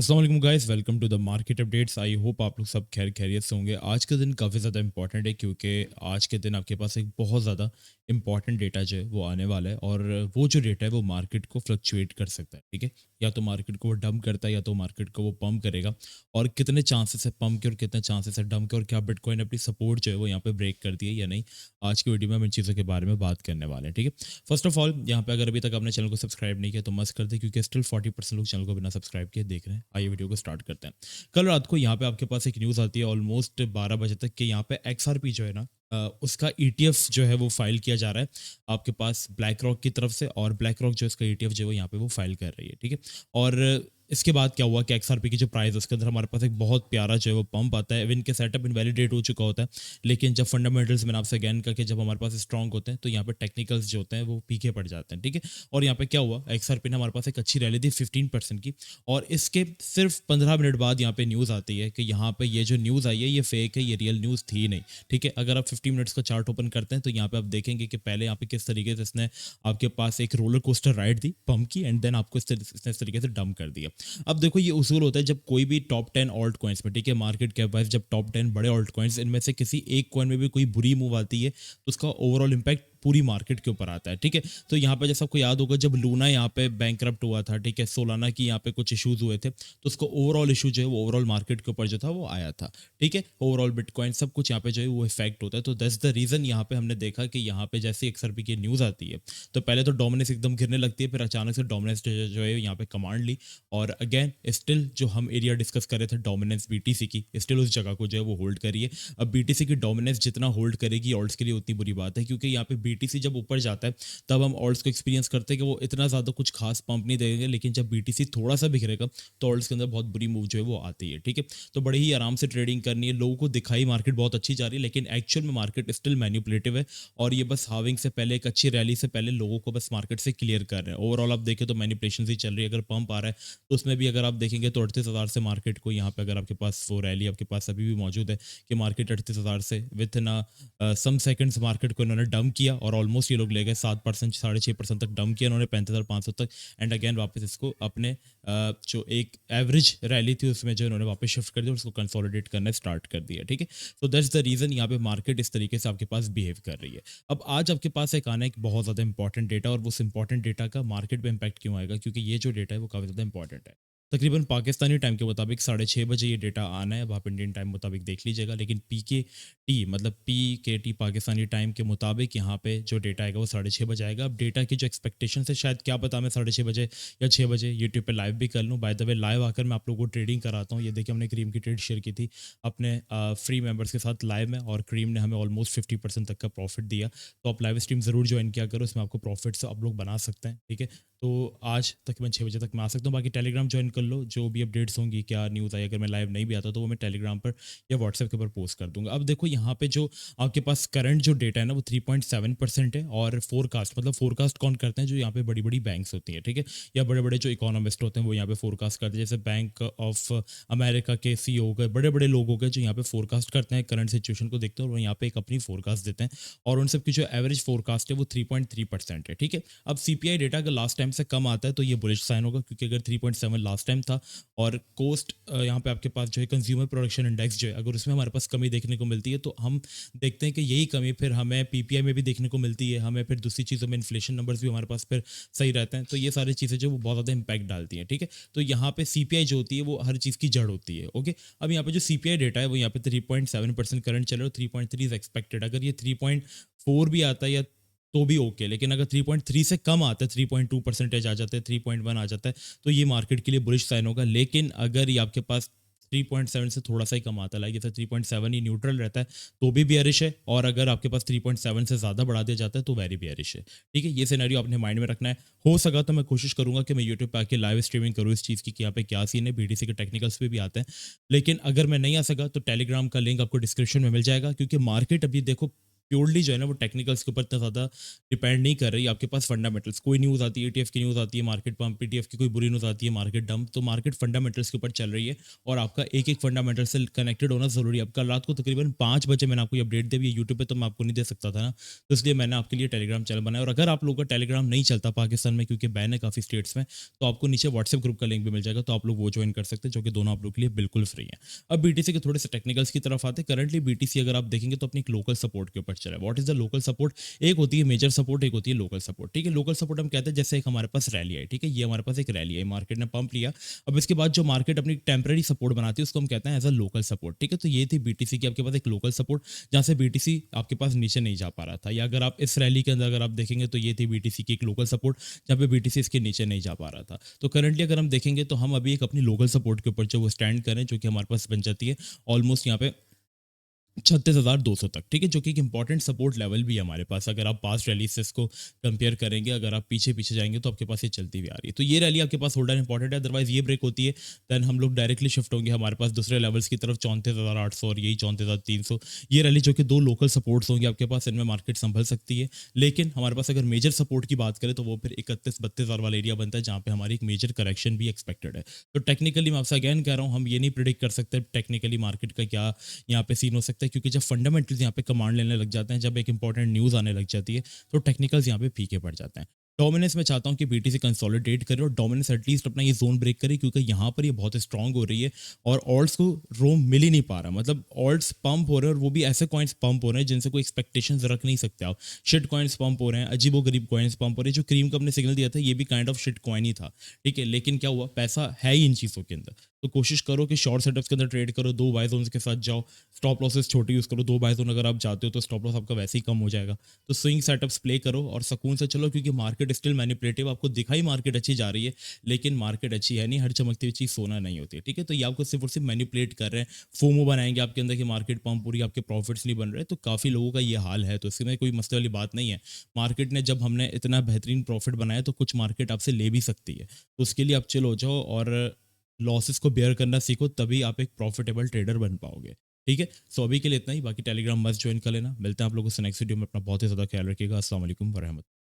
अस्सलाम वालेकुम guys, welcome to the market updates. I hope आप लोग सब खैर खैरियत से होंगे। आज का दिन काफ़ी ज़्यादा इंपॉर्टेंट है क्योंकि आज के दिन आपके पास एक बहुत ज़्यादा इंपॉर्टेंट डेटा जो है वो आने वाला है और वो जो डेटा है वो मार्केट को फ्लक्चुएट कर सकता है। ठीक है, या तो मार्केट को वो डंप करता है या तो मार्केट को वो पंप करेगा। और कितने चांसेस है पंप के और कितने चांसेस है डंप के, और क्या बिटकॉइन अपनी सपोर्ट जो है वो यहाँ पे ब्रेक कर दी है या नहीं, आज की वीडियो में हम इन चीज़ों के बारे में बात करने वाले हैं। ठीक है, फर्स्ट ऑफ ऑल यहाँ पे अगर अभी तक आपने चैनल को सब्सक्राइब नहीं किया तो मस्त कर दे, क्योंकि स्टिल 40% लोग चैनल को बिना सब्सक्राइब किए देख रहे हैं। आइए वीडियो को स्टार्ट करते हैं। कल रात को यहाँ पे आपके पास एक न्यूज़ आती है ऑलमोस्ट 12 बजे तक कि यहाँ पे XRP जो है ना, उसका ETF जो है वो फाइल किया जा रहा है आपके पास ब्लैक रॉक की तरफ से, और ब्लैक रॉक जो इसका ETF जो है यहाँ पे वो फाइल कर रही है। ठीक है, और इसके बाद क्या हुआ कि XRP की जो प्राइस है उसके अंदर हमारे पास एक बहुत प्यारा जो है वो पंप आता है। इवन के सेटअप इनवैलिडेट हो चुका होता है, लेकिन जब फंडामेंटल्स मैंने आपसे अगेन कहा कि जब हमारे पास स्ट्रॉन्ग होते हैं तो यहाँ पे टेक्निकल्स जो होते हैं वो पीछे पड़ जाते हैं। ठीक है, और यहाँ पे क्या हुआ, XRP ने हमारे पास एक अच्छी रैली दी 15% की, और इसके सिर्फ 15 मिनट बाद यहाँ पे न्यूज़ आती है कि यहाँ पे ये जो न्यूज़ आई है ये फेक है, ये रियल न्यूज़ थी नहीं। ठीक है, अगर आप 50 मिनट्स का चार्ट ओपन करते हैं तो यहाँ पे आप देखेंगे कि पहले यहाँ पे किस तरीके से इसने आपके पास एक रोलर कोस्टर राइड दी पंप की, एंड देन आपको इस तरीके से डंप कर दिया। अब देखो, ये उसूल होता है जब कोई भी टॉप 10 ऑल्ट कॉइन्स में, ठीक है, मार्केट कैप वाइज जब टॉप 10 बड़े ऑल्ट कॉइन्स इनमें से किसी एक कॉइन में भी कोई बुरी मूव आती है तो उसका ओवरऑल इम्पैक्ट पूरी मार्केट के ऊपर आता है। ठीक है, तो यहाँ पे जैसा आपको याद होगा जब लूना यहाँ पे बैंकरप्ट हुआ था, ठीक है, सोलाना की यहाँ पे कुछ इश्यूज हुए थे, तो उसको ओवरऑल इशू जो है वो ओवरऑल मार्केट के ऊपर जो था वो आया था। ठीक है, ओवरऑल बिटकॉइन सब कुछ यहाँ पे जो है वो इफेक्ट होता है। तो दैट्स द रीजन यहाँ पे हमने देखा कि यहाँ पे जैसे XRP की न्यूज आती है तो पहले तो डोमिनेंस एकदम गिरने लगती है, फिर अचानक से डोमिनेंस जो है यहाँ पे कमांड ली, और अगेन स्टिल जो हम एरिया डिस्कस कर रहे थे डोमिनेंस BTC की, स्टिल उस जगह को जो है वो होल्ड करिए। अब BTC की डोमिनेंस जितना होल्ड करेगी ऑल्ट्स के लिए उतनी बुरी बात है, क्योंकि यहाँ पे BTC जब ऊपर जाता है तब हम ऑल्ट्स को एक्सपीरियंस करते हैं कि वो इतना ज़्यादा कुछ खास पंप नहीं देंगे, लेकिन जब BTC थोड़ा सा बिखरेगा तो ऑल्ट्स के अंदर बहुत बुरी मूव जो है वो आती है। ठीक है, तो बड़े ही आराम से ट्रेडिंग करनी है। लोगों को दिखाई मार्केट बहुत अच्छी जा रही है, लेकिन एक्चुअल में मार्केट स्टिल मैनिपुलेटिव है, और ये बस हाविंग से पहले, एक अच्छी रैली से पहले लोगों को बस मार्केट से क्लियर कर रहे हैं। ओवरऑल आप देखें तो मैनिपुलेशन ही चल रही है। अगर पंप आ रहा है तो उसमें भी अगर आप देखेंगे तो 38,000 से मार्केट को यहाँ पे, अगर आपके पास वो रैली आपके पास अभी भी मौजूद है कि मार्केट 38,000 से विथ ना सम सेकंड्स मार्केट को इन्होंने डंप किया, और ऑलमोस्ट ये लोग ले गए 7%, 6.5% तक डंप किया इन्होंने 35,500 तक, एंड अगेन वापस इसको अपने जो एक एवरेज रैली थी उसमें जो इन्होंने वापस शिफ्ट कर दिया और उसको कंसोलिडेट करना स्टार्ट कर दिया। ठीक है, तो दैट्स द रीजन यहाँ पे मार्केट इस तरीके से आपके पास बिहेव कर रही है। अब आज आपके पास एक आना एक बहुत ज़्यादा इंपॉर्टेंट डेटा, और उस इंपॉर्टेंट डेटा का मार्केट पे इम्पैक्ट क्यों आएगा, क्योंकि ये जो डेटा है वो काफ़ी ज़्यादा इंपॉर्टेंट है। तकरीबन पाकिस्तानी टाइम के मुताबिक 6:30 बजे ये डेटा आना है। अब आप इंडियन टाइम मुताबिक देख लीजिएगा, लेकिन PKT मतलब PKT पाकिस्तानी टाइम के मुताबिक यहाँ पे जो डेटा आएगा वो 6:30 बजे आएगा। अब डेटा की जो एक्सपेक्टेशन है, शायद क्या पता मैं 6:30 बजे या 6 बजे यूट्यूब पे लाइव भी कर लूँ। बाय द वे लाइव आकर मैं आप लोगों को ट्रेडिंग कराता हूँ। ये देखिए, हमने क्रीम की ट्रेड शेयर की थी अपने फ्री मेंबर्स के साथ लाइव में, और क्रीम ने हमें ऑलमोस्ट 50% तक का प्रॉफिट दिया। तो आप लाइव स्ट्रीम ज़रूर ज्वाइन किया करो, इसमें आपको प्रॉफिट से आप लोग बना सकते हैं। ठीक है, तो आज तकरीबन 6 बजे तक मैं आ सकता हूँ। बाकी टेलीग्राम ज्वाइन कर लो, जो भी अपडेट्स होंगी, क्या न्यूज़ आई, अगर मैं लाइव नहीं भी आता तो वो मैं टेलीग्राम पर या व्हाट्सएप के ऊपर पोस्ट कर दूंगा। अब देखो, यहाँ पे जो आपके पास करंट जो डेटा है ना वो 3.7% है, और फोरकास्ट मतलब फोरकास्ट कौन करते हैं, जो यहाँ पे बड़ी बड़ी बैंक्स होती हैं। ठीक है, या बड़े बड़े जो इकोनॉमिस्ट होते हैं वो यहाँ पे फोरकास्ट करते हैं, जैसे बैंक ऑफ अमेरिका के CEO हो गए, बड़े बड़े लोग हो गए जो यहाँ पे फोरकास्ट करते हैं, करंट सिचुएशन को देखते हैं और यहाँ पे एक अपनी फोरकास्ट देते हैं, और उन सब की जो एवरेज फोरकास्ट है वो 3.3% है। ठीक है, अब CPI डेटा अगर लास्ट टाइम से कम आता है तो ये बुलिश साइन होगा, क्योंकि अगर 3.7 लास्ट टाइम था, और कोस्ट यहाँ पे आपके पास जो है कंज्यूमर प्रोडक्शन इंडेक्स जो है, अगर उसमें हमारे पास कमी देखने को मिलती है तो हम देखते हैं कि यही कमी फिर हमें PPI में भी देखने को मिलती है, हमें फिर दूसरी चीज़ों में इन्फ्लेशन नंबर्स भी हमारे पास फिर सही रहते हैं। तो ये सारी चीज़ें जो वो बहुत ज़्यादा इंपैक्ट डालती हैं। ठीक है, तो यहाँ पे CPI जो होती है वो हर चीज़ की जड़ होती है। ओके, अब यहाँ पे जो CPI डेटा है वो यहाँ पे 3.7% करंट चल रहा है, 3.3 इज एक्सपेक्टेड। अगर ये 3.4 भी आता है या तो भी ओके, लेकिन अगर 3.3 से कम आता है, 3.2% आ जाता है, 3.1 आ जाता है, तो ये मार्केट के लिए बुलिश साइन होगा। लेकिन अगर ये आपके पास 3.7 से थोड़ा सा ही कम आता है, लाइक जैसे 3.7 ही न्यूट्रल रहता है, तो भी बियरिश है, और अगर आपके पास 3.7 से ज़्यादा बढ़ा दिया जाता है तो वेरी बियरिश है। ठीक है, ये सिनेरियो आपने माइंड में रखना है। हो सका तो मैं कोशिश करूंगा कि मैं यूट्यूब पे आके लाइव स्ट्रीमिंग करूँ इस चीज़ की कि यहाँ पे क्या सीन है, BTC के टेक्निकल्स पे भी आते हैं। लेकिन अगर मैं नहीं आ सका तो टेलीग्राम का लिंक आपको डिस्क्रिप्शन में मिल जाएगा, क्योंकि मार्केट अभी देखो प्योरली जो है ना वो टेक्निकल्स के ऊपर इतना ज़्यादा डिपेंड नहीं कर रही। आपके पास फंडामेंटल्स, कोई न्यूज़ आती है, ईटीएफ की न्यूज़ आती है, मार्केट पम्प, पीटीएफ की कोई बुरी न्यूज़ आती है, मार्केट डंप, तो मार्केट फंडामेंटल्स के ऊपर चल रही है और आपका एक-एक फंडामेंटल से कनेक्टेड होना ज़रूरी है। अब कल रात को तकरीबन 5 बजे मैंने आपको ये अपडेट दी, अभी ये यूट्यूब पे तो मैं आपको नहीं दे सकता था ना, तो इसलिए मैंने आपके लिए टेलीग्राम चैनल बनाया। और अगर आप लोगों का टेलीग्राम नहीं चलता पाकिस्तान में क्योंकि बैन है काफ़ी स्टेट्स में, तो आपको नीचे व्हाट्सएप ग्रुप का लिंक भी मिल जाएगा, तो आप लोग वो ज्वाइन कर सकते हैं, जो कि दोनों आप लोग के लिए बिल्कुल फ्री है। अब बीटीसी के थोड़े से टेक्निकल्स की तरफ आते हैं। करंटली बीटीसी अगर आप देखेंगे तो अपनी एक लोकल सपोर्ट के ऊपर चल रहा है। What is the local support? एक होती है मेजर सपोर्ट, एक होती है लोकल सपोर्ट। ठीक है, लोकल सपोर्ट हम कहते हैं जैसे एक हमारे पास रैली है, ठीक है, ये हमारे पास एक रैली है, मार्केट ने पंप लिया। अब इसके बाद जो मार्केट अपनी टेम्पररी सपोर्ट बनाती है उसको हम कहते हैं एज अ लोकल सपोर्ट। ठीक है, तो ये थी बीटीसी की आपके पास एक लोकल सपोर्ट, जहां से बीटीसी आपके पास नीचे नहीं जा पा रहा था। या अगर आप इस रैली के अंदर अगर आप देखेंगे तो ये थी बीटीसी की एक लोकल सपोर्ट, जहां पे बीटीसी इसके नीचे नहीं जा पा रहा था। तो करंटली अगर हम देखेंगे तो हम अभी एक अपनी लोकल सपोर्ट के ऊपर जो वो स्टैंड करें, जो कि हमारे पास बन जाती है ऑलमोस्ट यहाँ पे 36,200 तक। ठीक है, जो कि एक इंपॉर्टेंट सपोर्ट लेवल भी है हमारे पास। अगर आप पास्ट रैली से इसको कंपेयर करेंगे, अगर आप पीछे पीछे जाएंगे तो आपके पास ये चलती हुई आ रही है। तो ये रैली आपके पास होल्डर इंपॉर्टेंट है, अदरवाइज ये ब्रेक होती है देन हम लोग डायरेक्टली शिफ्ट होंगे हमारे पास दूसरे लेवल्स की तरफ, 34,800 और यही 34,300। ये रैली जो कि दो लोकल सपोर्ट्स होंगे आपके पास, इनमें मार्केट संभल सकती है। लेकिन हमारे पास अगर मेजर सपोर्ट की बात करें तो वो फिर 31-32 हज़ार वाला एरिया बनता है, जहाँ पे हमारी एक मेजर करेक्शन भी एक्सपेक्टेड है। तो टेक्निकली मैं आपसे अगेन कह रहा हूँ, हम ये नहीं प्रिडिक्ट कर सकते टेक्निकली मार्केट का क्या यहाँ पे सीन हो सकता है, क्योंकि जब फंडामेंटल्स यहाँ पे कमांड लेने लग जाते हैं, जब एक इंपॉर्टेंट न्यूज़ आने लग जाती है, तो टेक्निकल्स यहाँ पे फीके पड़ जाते हैं। डोमिनेंस में चाहता हूँ कि बीटीसी कंसोलिडेट करे और डोमिनेंस एटलीस्ट अपना ये जोन ब्रेक करे, क्योंकि यहाँ पर ये बहुत स्ट्रांग हो रही है और ऑल्ट्स को रोम मिल ही नहीं पा रहा। मतलब ऑल्ट्स पंप हो रहे हैं और वो भी ऐसे कॉइन्स पंप हो रहे हैं जिनसे कोई एक्सपेक्टेशंस रख नहीं सकते आप। शिट कॉइन्स पंप हो रहे हैं, अजीबो गरीब कॉइन्स पंप हो रहे हैं। जो क्रीम का अपने सिग्नल दिया था ये भी काइंड ऑफ शिट कॉइन ही था, ठीक है, लेकिन क्या हुआ, पैसा है ही इन चीज़ों के अंदर। तो कोशिश करो कि शॉर्ट सेटअप्स के अंदर ट्रेड करो, दो बाय जोन्स के साथ जाओ, स्टॉप लॉसेस छोटी यूज़ करो। दो बाय जोन अगर आप जाते हो तो स्टॉप लॉस आपका वैसे ही कम हो जाएगा। तो स्विंग सेटअप्स प्ले करो और सुकून से चलो, क्योंकि मार्केट स्टिल मैनिपुलेटिव। आपको दिखाई मार्केट अच्छी जा रही है, लेकिन मार्केट अच्छी है नहीं। हर चमकती हुई चीज़ सोना नहीं होती है, ठीक है। तो ये आपको सिर्फ और सिर्फ मैनिपुलेट कर रहे हैं, फोमो बनाएंगे आपके अंदर कि मार्केट पंप पूरी, आपके प्रॉफिट्स नहीं बन रहे। तो काफ़ी लोगों का ये हाल है, तो इसमें कोई मसले वाली बात नहीं है। मार्केट ने जब हमने इतना बेहतरीन प्रॉफिट बनाया तो कुछ मार्केट आपसे ले भी सकती है, तो उसके लिए आप चिल हो जाओ और लॉसेस को बेयर करना सीखो, तभी आप एक प्रॉफिटेबल ट्रेडर बन पाओगे। ठीक है, सो अभी के लिए इतना ही। बाकी टेलीग्राम मस्ट ज्वाइन कर लेना। मिलते हैं आप लोगों से नेक्स्ट वीडियो में। अपना बहुत ही ज़्यादा ख्याल रखिएगा। अस्सलाम वालेकुम वरहमतुल्लाह।